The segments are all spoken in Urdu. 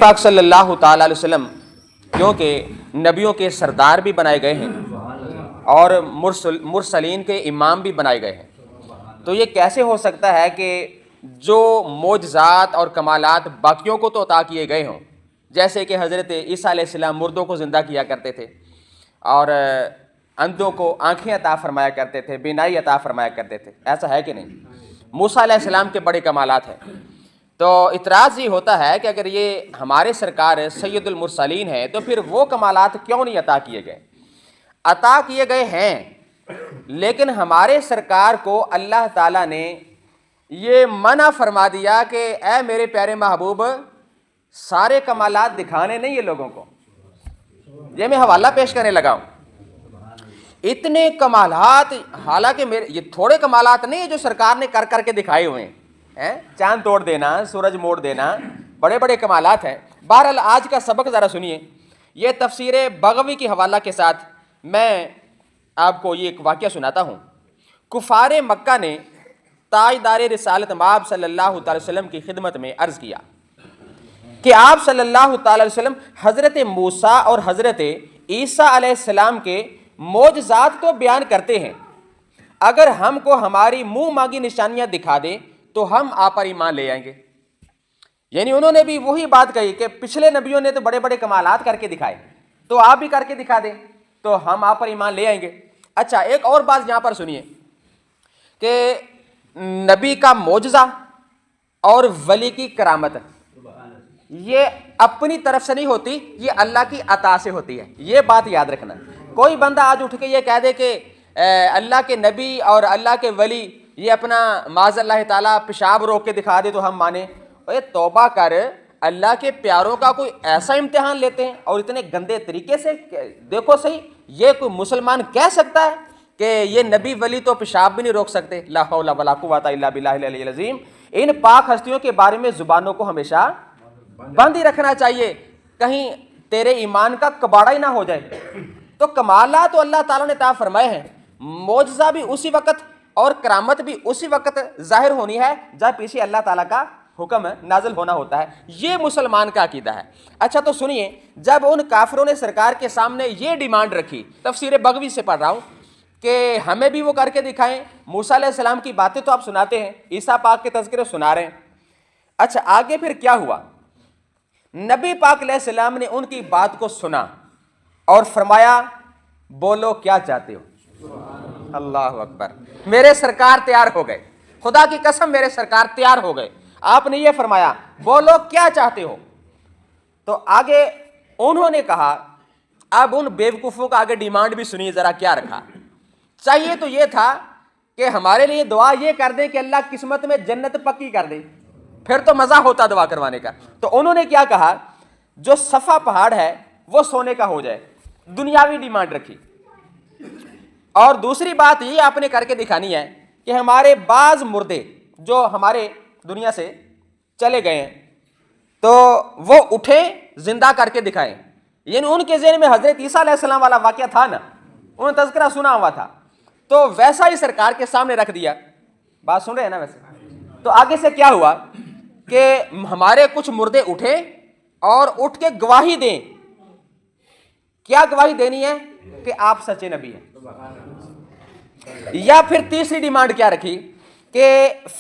پاک صلی اللہ تعالیٰ علیہ وسلم کیونکہ نبیوں کے سردار بھی بنائے گئے ہیں اور مرسلین کے امام بھی بنائے گئے ہیں، تو یہ کیسے ہو سکتا ہے کہ جو معجزات اور کمالات باقیوں کو تو عطا کیے گئے ہوں، جیسے کہ حضرت عیسیٰ علیہ السلام مردوں کو زندہ کیا کرتے تھے اور اندھوں کو آنکھیں عطا فرمایا کرتے تھے، بینائی عطا فرمایا کرتے تھے، ایسا ہے کہ نہیں؟ موسیٰ علیہ السلام کے بڑے کمالات ہیں، تو اعتراض یہ ہوتا ہے کہ اگر یہ ہمارے سرکار سید المرسلین ہیں تو پھر وہ کمالات کیوں نہیں عطا کیے گئے؟ عطا کیے گئے ہیں، لیکن ہمارے سرکار کو اللہ تعالیٰ نے یہ منع فرما دیا کہ اے میرے پیارے محبوب سارے کمالات دکھانے نہیں یہ لوگوں کو۔ یہ میں حوالہ پیش کرنے لگا ہوں، اتنے کمالات، حالانکہ یہ تھوڑے کمالات نہیں ہیں جو سرکار نے کر کر کے دکھائے ہوئے ہیں، چاند توڑ دینا، سورج موڑ دینا، بڑے بڑے کمالات ہیں۔ بہرحال آج کا سبق ذرا سنیے، یہ تفسیر بغوی کے حوالہ کے ساتھ میں آپ کو یہ ایک واقعہ سناتا ہوں۔ کفار مکہ نے تاجدار رسالت مآب صلی اللہ تعالی وسلم کی خدمت میں عرض کیا کہ آپ صلی اللہ تعالی وسلم حضرت موسیٰ اور حضرت عیسیٰ علیہ السلام کے معجزات تو بیان کرتے ہیں، اگر ہم کو ہماری منہ مانگی نشانیاں دکھا دیں تو ہم آپ پر ایمان لے آئیں گے۔ یعنی انہوں نے بھی وہی بات کہی کہ پچھلے نبیوں نے تو بڑے بڑے کمالات کر کے دکھائے، تو آپ بھی کر کے دکھا دیں تو ہم آپ پر ایمان لے آئیں گے۔ اچھا، ایک اور بات یہاں پر سنیے کہ نبی کا معجزہ اور ولی کی کرامت یہ اپنی طرف سے نہیں ہوتی، یہ اللہ کی عطا سے ہوتی ہے، یہ بات یاد رکھنا۔ کوئی بندہ آج اٹھ کے یہ کہہ دے کہ اللہ کے نبی اور اللہ کے ولی یہ اپنا معاذ اللہ تعالیٰ پیشاب روک کے دکھا دے تو ہم مانیں، اے توبہ کر، اللہ کے پیاروں کا کوئی ایسا امتحان لیتے ہیں اور اتنے گندے طریقے سے؟ دیکھو صحیح، یہ کوئی مسلمان کہہ سکتا ہے کہ یہ نبی ولی تو پیشاب بھی نہیں روک سکتے؟ لا حول ولا قوۃ الا باللہ العلی العظیم۔ ان پاک ہستیوں کے بارے میں زبانوں کو ہمیشہ بند ہی رکھنا چاہیے، کہیں تیرے ایمان کا کباڑا ہی نہ ہو جائے۔ تو کمالات تو اللہ تعالیٰ نے عطا فرمائے ہیں، معجزہ بھی اسی وقت اور کرامت بھی اسی وقت ظاہر ہونی ہے جب پیچھے اللہ تعالیٰ کا حکم نازل ہونا ہوتا ہے، یہ مسلمان کا عقیدہ ہے۔ اچھا تو سنیے، جب ان کافروں نے سرکار کے سامنے یہ ڈیمانڈ رکھی، تفسیر بغوی سے پڑھ رہا ہوں، کہ ہمیں بھی وہ کر کے دکھائیں، موسیٰ علیہ السلام کی باتیں تو آپ سناتے ہیں، عیسیٰ پاک کے تذکرے سنا رہے ہیں۔ اچھا آگے پھر کیا ہوا؟ نبی پاک علیہ السلام نے ان کی بات کو سنا اور فرمایا بولو کیا چاہتے ہو؟ اللہ اکبر، میرے سرکار تیار ہو گئے، خدا کی قسم میرے سرکار تیار ہو گئے۔ آپ نے یہ فرمایا بولو کیا چاہتے ہو؟ تو آگے انہوں نے کہا، اب ان بیوقوفوں کا آگے ڈیمانڈ بھی سنیے ذرا کیا رکھا۔ چاہیے تو یہ تھا کہ ہمارے لیے دعا یہ کر دیں کہ اللہ قسمت میں جنت پکی کر دے، پھر تو مزہ ہوتا دعا کروانے کا۔ تو انہوں نے کیا کہا، جو صفا پہاڑ ہے وہ سونے کا ہو جائے، دنیاوی ڈیمانڈ رکھی۔ اور دوسری بات یہ آپ نے کر کے دکھانی ہے کہ ہمارے بعض مردے جو ہمارے دنیا سے چلے گئے ہیں تو وہ اٹھیں، زندہ کر کے دکھائیں۔ یعنی ان کے ذہن میں حضرت عیسیٰ علیہ السلام والا واقعہ تھا نا، انہوں نے تذکرہ سنا ہوا تھا، تو ویسا ہی سرکار کے سامنے رکھ دیا۔ بات سن رہے ہیں نا ویسے؟ تو آگے سے کیا ہوا کہ ہمارے کچھ مردے اٹھے اور اٹھ کے گواہی دیں۔ کیا گواہی دینی ہے؟ کہ آپ سچے نبی ہیں۔ یا پھر تیسری ڈیمانڈ کیا رکھی کہ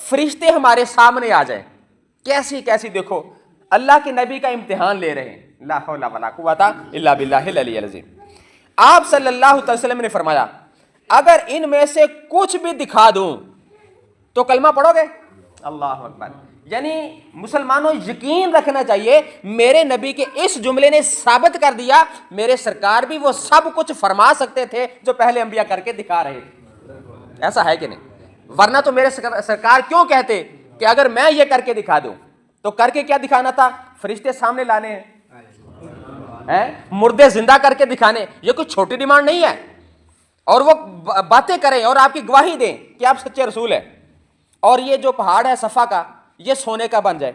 فرشتے ہمارے سامنے آ جائیں۔ کیسی کیسی، دیکھو اللہ کے نبی کا امتحان لے رہے ہیں، لا حول ولا قوۃ الا باللہ العلی العظیم۔ آپ صلی اللہ علیہ وسلم نے فرمایا اگر ان میں سے کچھ بھی دکھا دوں تو کلمہ پڑھو گے؟ اللہ اکبر۔ یعنی مسلمانوں یقین رکھنا چاہیے، میرے نبی کے اس جملے نے ثابت کر دیا میرے سرکار بھی وہ سب کچھ فرما سکتے تھے جو پہلے انبیاء کر کے دکھا رہے تھے۔ ایسا ہے کہ نہیں؟ ورنہ تو میرے سرکار کیوں کہتے کہ اگر میں یہ کر کے دکھا دوں تو کر کے کیا دکھانا تھا؟ فرشتے سامنے لانے ہیں، مردے زندہ کر کے دکھانے، یہ کوئی چھوٹی ڈیمانڈ نہیں ہے۔ اور وہ باتیں کریں اور آپ کی گواہی دیں کہ آپ سچے رسول ہیں، اور یہ جو پہاڑ ہے صفا کا یہ سونے کا بن جائے۔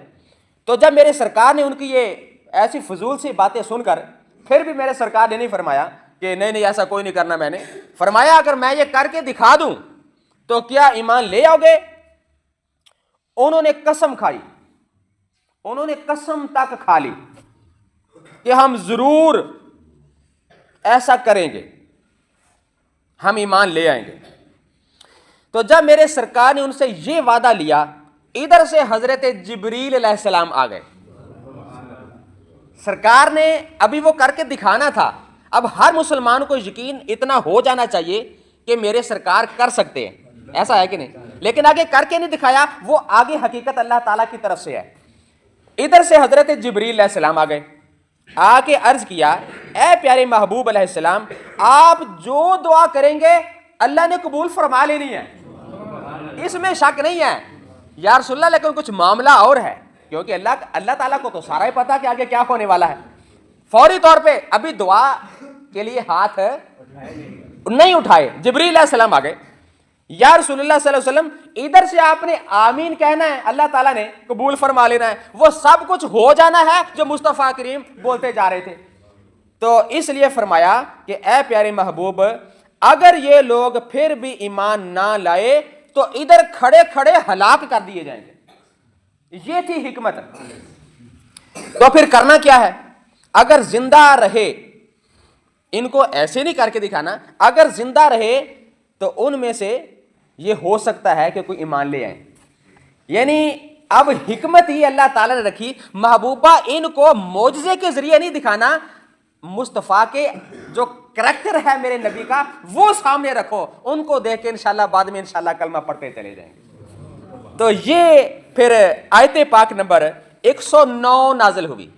تو جب میرے سرکار نے ان کی یہ ایسی فضول سی باتیں سن کر، پھر بھی میرے سرکار نے نہیں فرمایا کہ نہیں ایسا کوئی نہیں کرنا، میں نے فرمایا اگر میں یہ کر کے دکھا دوں تو کیا ایمان لے آؤ گے؟ انہوں نے قسم کھائی، انہوں نے قسم تک کھا لی کہ ہم ضرور ایسا کریں گے، ہم ایمان لے آئیں گے۔ تو جب میرے سرکار نے ان سے یہ وعدہ لیا، ادھر سے حضرت جبریل علیہ السلام آ گئے۔ سرکار نے ابھی وہ کر کے دکھانا تھا۔ اب ہر مسلمان کو یقین اتنا ہو جانا چاہیے کہ میرے سرکار کر سکتے ہیں، ایسا ہے کہ نہیں؟ لیکن آگے کر کے نہیں دکھایا، وہ آگے حقیقت اللہ تعالیٰ کی طرف سے ہے۔ ادھر سے حضرت جبریل علیہ السلام آ گئے، آ کے عرض کیا، اے پیارے محبوب علیہ السلام، آپ جو دعا کریں گے اللہ نے قبول فرما لینی ہے، اس میں شک نہیں ہے یا رسول اللہ، لیکن کچھ معاملہ اور ہے، کیونکہ اللہ تعالیٰ کو تو سارا ہی پتا کہ آگے کیا ہونے والا ہے۔ فوری طور پہ ابھی دعا کے لیے ہاتھ نہیں اٹھائے، جبریل علیہ السلام آ گئے، یا رسول اللہ صلی اللہ علیہ وسلم ادھر سے آپ نے آمین کہنا ہے، اللہ تعالیٰ نے قبول فرما لینا ہے، وہ سب کچھ ہو جانا ہے جو مصطفیٰ کریم بولتے جا رہے تھے۔ تو اس لیے فرمایا کہ اے پیارے محبوب، اگر یہ لوگ پھر بھی ایمان نہ لائے تو ادھر کھڑے کھڑے ہلاک کر دیے جائیں گے۔ یہ تھی حکمت۔ تو پھر کرنا کیا ہے؟ اگر زندہ رہے، ان کو ایسے نہیں کر کے دکھانا، اگر زندہ رہے تو ان میں سے یہ ہو سکتا ہے کہ کوئی ایمان لے آئے۔ یعنی اب حکمت ہی اللہ تعالیٰ نے رکھی، محبوبہ ان کو معجزے کے ذریعے نہیں دکھانا، مصطفیٰ کے جو کریکٹر ہے میرے نبی کا وہ سامنے رکھو، ان کو دیکھ کے انشاءاللہ بعد میں انشاءاللہ کلمہ پڑھتے چلے جائیں گے۔ تو یہ پھر آیت پاک نمبر 109 نازل ہوئی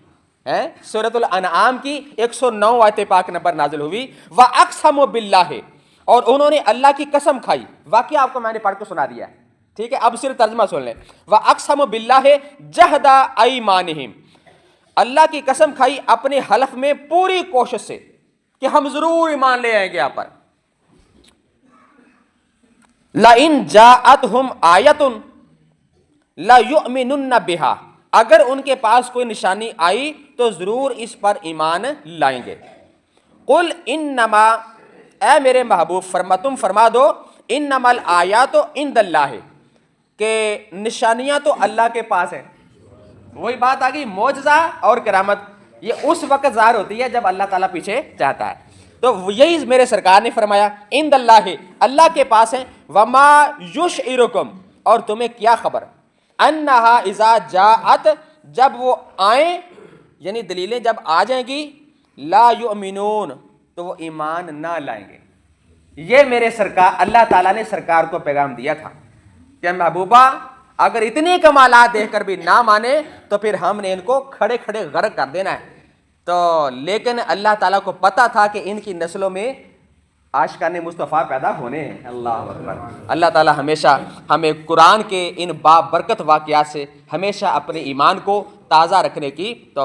ہے، سورۃ الانعام کی 109 آیت پاک نمبر نازل ہوئی۔ وَأَقْسَمُوا بِاللَّهِ، اور انہوں نے اللہ کی قسم کھائی۔ واقعہ آپ کو میں نے پڑھ کے سنا دیا ہے، ٹھیک ہے، اب صرف ترجمہ سن لیں۔ وَأَقْسَمُوا بِاللَّهِ جَهْدَ أَيْمَانِهِمْ، اللہ کی قسم کھائی اپنے حلف میں پوری کوشش سے کہ ہم ضرور ایمان لے آئیں گے آپ پر۔ لَإِن جَاءَتْهُمْ آیَةٌ لَيُؤْمِنُنَّ بِهَا، اگر ان کے پاس کوئی نشانی آئی تو ضرور اس پر ایمان لائیں گے۔ قُلْ إِنَّمَا، اے میرے محبوب تم فرما دو، انما الآیات عند اللہ، کہ نشانیاں تو اللہ کے پاس ہیں۔ وہی بات آ گئی، معجزہ اور کرامت یہ اس وقت ظاہر ہوتی ہے جب اللہ تعالیٰ پیچھے چاہتا ہے۔ تو یہی میرے سرکار نے فرمایا عند اللہ، اللہ کے پاس ہیں۔ وما یشعرکم، اور تمہیں کیا خبر، انہا اذا جاءت، جب وہ آئیں یعنی دلیلیں جب آ جائیں گی، لا یؤمنون، تو وہ ایمان نہ لائیں گے۔ یہ میرے سرکار اللہ تعالیٰ نے سرکار کو پیغام دیا تھا کہ محبوبہ اگر اتنے کمالات دیکھ کر بھی نہ مانے تو پھر ہم نے ان کو کھڑے کھڑے غرق کر دینا ہے۔ تو لیکن اللہ تعالیٰ کو پتہ تھا کہ ان کی نسلوں میں عاشقان مصطفیٰ پیدا ہونے ہیں۔ اللہ اکبر۔ اللہ تعالیٰ ہمیشہ ہمیں قرآن کے ان بابرکت واقعات سے ہمیشہ اپنے ایمان کو تازہ رکھنے کی توفیق